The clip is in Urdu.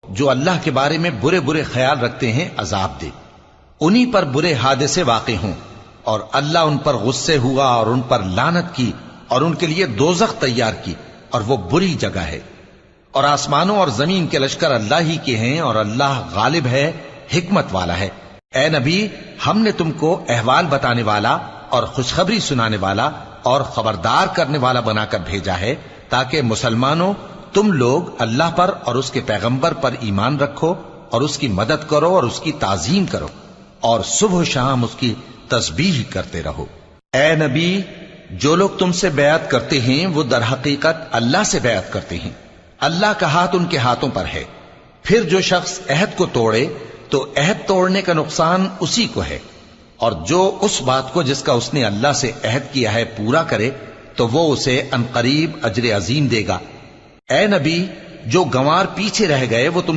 جو اللہ کے بارے میں برے برے خیال رکھتے ہیں عذاب دے، انہی پر برے حادثے واقع ہوں، اور اللہ ان پر غصے ہوا اور ان پر لعنت کی اور ان کے لیے دوزخ تیار کی، اور وہ بری جگہ ہے۔ اور آسمانوں اور زمین کے لشکر اللہ ہی کے ہیں، اور اللہ غالب ہے، حکمت والا ہے۔ اے نبی، ہم نے تم کو احوال بتانے والا اور خوشخبری سنانے والا اور خبردار کرنے والا بنا کر بھیجا ہے، تاکہ مسلمانوں تم لوگ اللہ پر اور اس کے پیغمبر پر ایمان رکھو اور اس کی مدد کرو اور اس کی تعظیم کرو، اور صبح و شام اس کی تسبیح کرتے رہو۔ اے نبی، جو لوگ تم سے بیعت کرتے ہیں وہ در حقیقت اللہ سے بیعت کرتے ہیں، اللہ کا ہاتھ ان کے ہاتھوں پر ہے۔ پھر جو شخص عہد کو توڑے تو عہد توڑنے کا نقصان اسی کو ہے، اور جو اس بات کو جس کا اس نے اللہ سے عہد کیا ہے پورا کرے تو وہ اسے عنقریب اجر عظیم دے گا۔ اے نبی، جو گنوار پیچھے رہ گئے وہ تم